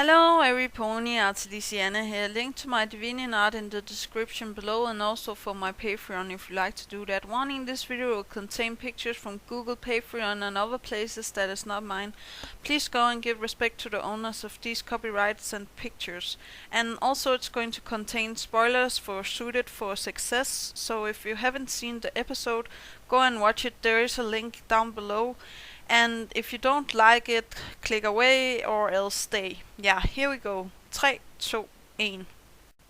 Hello everypony, Artelisiana here. Link to my Divinian art in the description below and also for my Patreon if you like to do that. Warning, this video will contain pictures from Google, Patreon and other places that is not mine. Please go and give respect to the owners of these copyrights and pictures. And also it's going to contain spoilers for Suited for Success, so if you haven't seen the episode, go and watch it. There is a link down below. And if you don't like it, click away or else stay. Yeah, here we go. 3, 2, 1.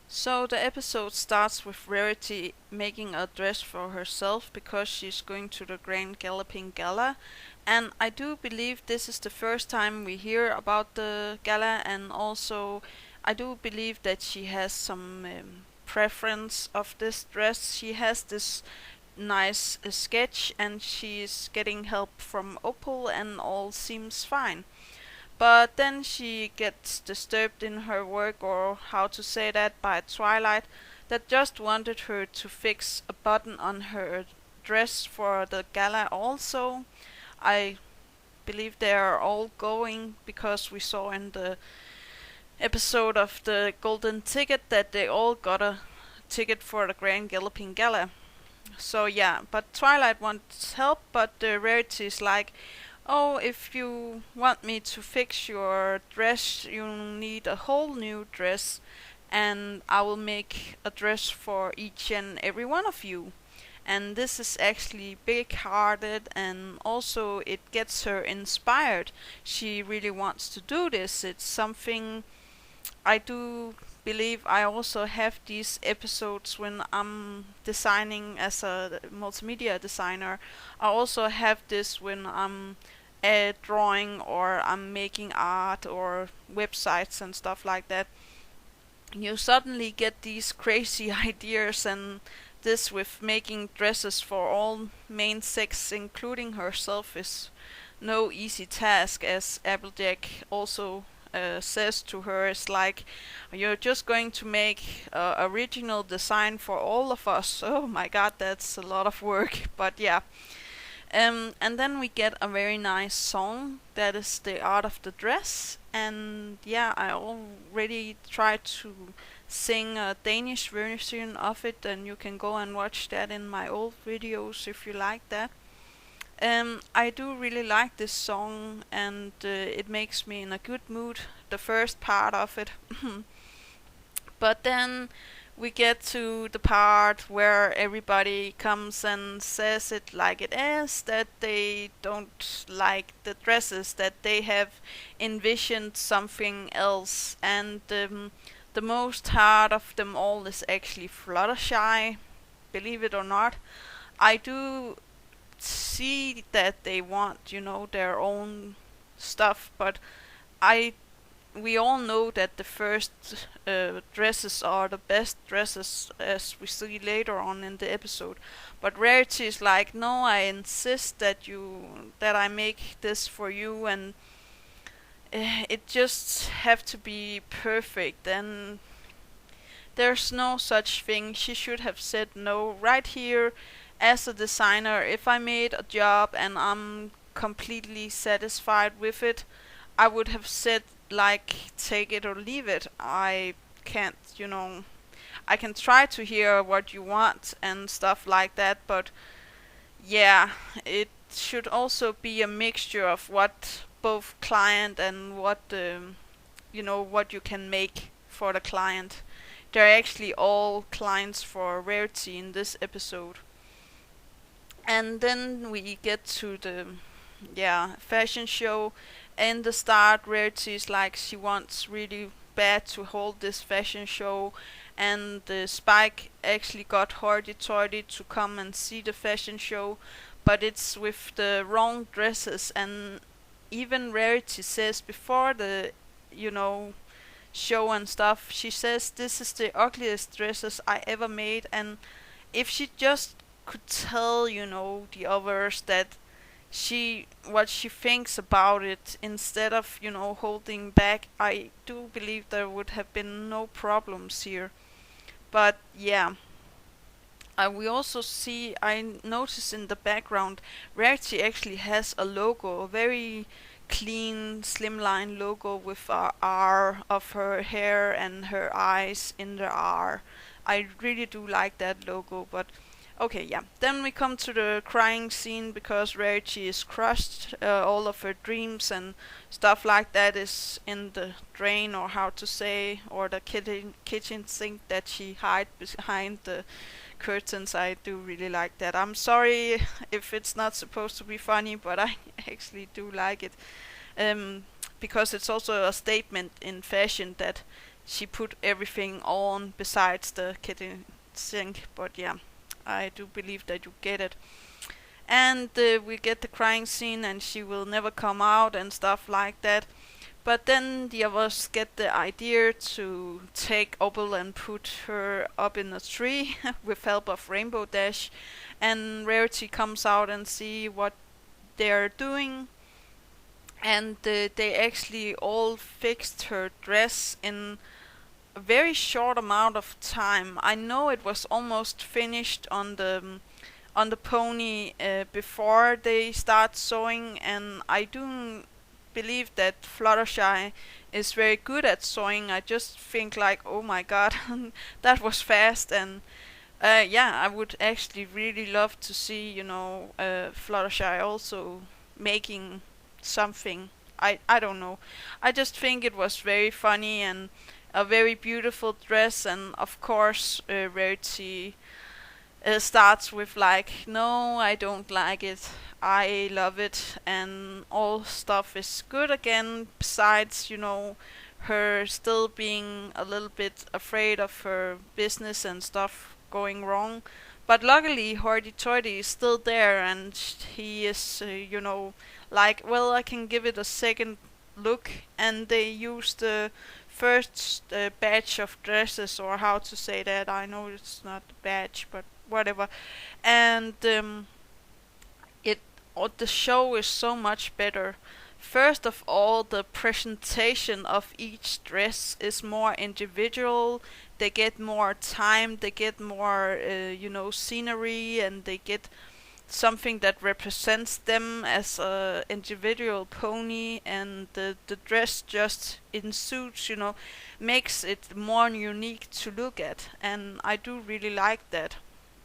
So the episode starts with Rarity making a dress for herself because she's going to the Grand Galloping Gala. And I do believe this is the first time we hear about the gala, and also I do believe that she has some preference of this dress. She has this nice sketch and she's getting help from Opal and all seems fine. But then she gets disturbed in her work, or how to say that, by Twilight, that just wanted her to fix a button on her dress for the gala also. I believe they are all going because we saw in the episode of the Golden Ticket that they all got a ticket for the Grand Galloping Gala. So yeah, but Twilight wants help, but Rarity is like, oh, if you want me to fix your dress, you need a whole new dress, and I will make a dress for each and every one of you. And this is actually big-hearted, and also it gets her inspired. She really wants to do this. It's something I do believe I also have these episodes when I'm designing as a multimedia designer. I also have this when I'm drawing or I'm making art or websites and stuff like that. You suddenly get these crazy ideas, and this with making dresses for all main sex, including herself, is no easy task, as Applejack also says to her. It's like, you're just going to make original design for all of us. Oh my god, that's a lot of work. But yeah, and then we get a very nice song that is the art of the dress. And yeah, I already tried to sing a Danish version of it, and you can go and watch that in my old videos if you like that. I do really like this song, and it makes me in a good mood, the first part of it. But then we get to the part where everybody comes and says it like it is, that they don't like the dresses, that they have envisioned something else, and the most hard of them all is actually Fluttershy, believe it or not. I do see that they want, their own stuff, but we all know that the first dresses are the best dresses, as we see later on in the episode. But Rarity is like, no, I insist that I make this for you, and it just have to be perfect, and there's no such thing. She should have said no right here. As a designer, if I made a job and I'm completely satisfied with it, I would have said, like, take it or leave it. I can't, I can try to hear what you want and stuff like that, but yeah, it should also be a mixture of what both client and what what you can make for the client. They're actually all clients for Rarity in this episode. And then we get to the fashion show. In the start, Rarity is like, she wants really bad to hold this fashion show, and Spike actually got hoity-toity to come and see the fashion show, but it's with the wrong dresses. And even Rarity says before the show and stuff, she says this is the ugliest dresses I ever made. And if she just could tell the others that what she thinks about it, instead of holding back, I do believe there would have been no problems here. But yeah, we also see, I notice in the background, Rarity actually has a logo, a very clean slimline logo with a R of her hair and her eyes in the R. I really do like that logo, but okay, yeah. Then we come to the crying scene because Rarity is crushed. All of her dreams and stuff like that is in the drain, or how to say, or the kitchen sink that she hide behind the curtains. I do really like that. I'm sorry if it's not supposed to be funny, but I actually do like it. Because it's also a statement in fashion that she put everything on besides the kitchen sink. But yeah, I do believe that you get it. And we get the crying scene, and she will never come out and stuff like that. But then the others get the idea to take Opal and put her up in a tree with help of Rainbow Dash. And Rarity comes out and see what they're doing. And they actually all fixed her dress in a very short amount of time. I know it was almost finished on the pony before they start sewing, and I do believe that Fluttershy is very good at sewing. I just think like, oh my god, that was fast. And yeah, I would actually really love to see, Fluttershy also making something. I don't know. I just think it was very funny and a very beautiful dress. And of course, Rarity starts with like, no, I don't like it, I love it, and all stuff is good again, besides, her still being a little bit afraid of her business and stuff going wrong. But luckily, Hoity Toity is still there, and he is, like, well, I can give it a second look. And they use the first batch of dresses, or how to say that. I know it's not a batch, but whatever. And the show is so much better. First of all, the presentation of each dress is more individual. They get more time, they get more, scenery, and they get something that represents them as a individual pony. And the dress just in suits, makes it more unique to look at. And I do really like that.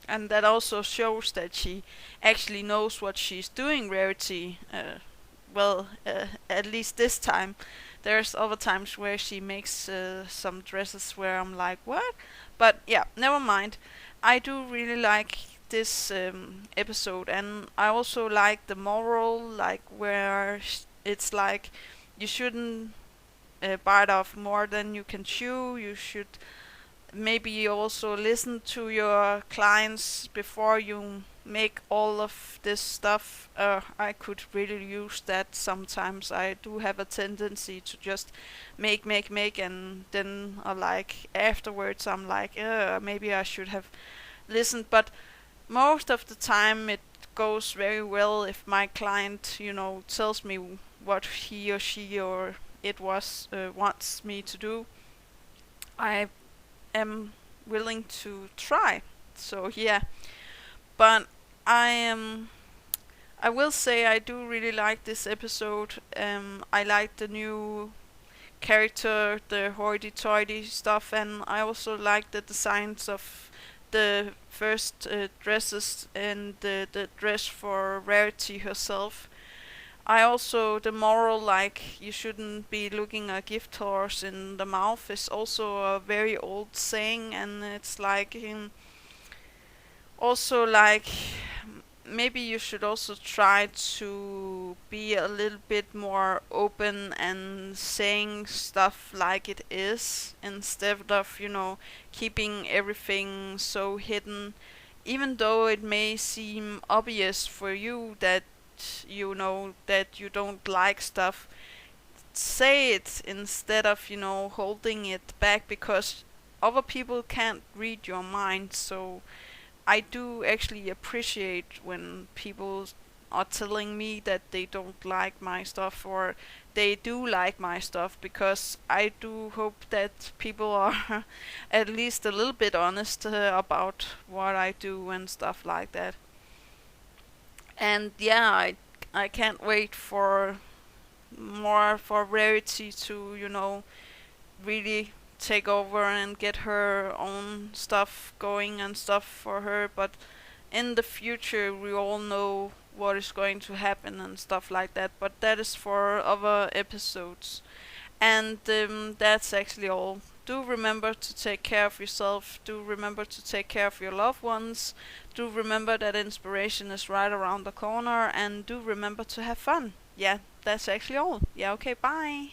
And that also shows that she actually knows what she's doing, Rarity. At least this time. There's other times where she makes some dresses where I'm like, what? But yeah, never mind. I do really like this episode, and I also like the moral, like where it's like you shouldn't bite off more than you can chew. You should maybe also listen to your clients before you make all of this stuff. I could really use that sometimes. I do have a tendency to just make, and then like afterwards I'm like, maybe I should have listened. But most of the time it goes very well if my client, tells me what he or she or it was wants me to do. I am willing to try. So yeah, but I will say I do really like this episode. I like the new character, the hoity-toity stuff, and I also like the designs of the first dresses and the dress for Rarity herself. I also, the moral, like, you shouldn't be looking a gift horse in the mouth, is also a very old saying. And it's like, also like, maybe you should also try to be a little bit more open and saying stuff like it is, instead of, keeping everything so hidden. Even though it may seem obvious for you that that you don't like stuff, say it instead of, holding it back, because other people can't read your mind. So I do actually appreciate when people are telling me that they don't like my stuff, or they do like my stuff, because I do hope that people are at least a little bit honest about what I do and stuff like that. And yeah, I can't wait for more for Rarity to, really take over and get her own stuff going and stuff for her. But in the future, we all know what is going to happen and stuff like that. But that is for other episodes. And that's actually all. Do remember to take care of yourself. Do remember to take care of your loved ones. Do remember that inspiration is right around the corner. And do remember to have fun. Yeah, that's actually all. Yeah, okay, bye.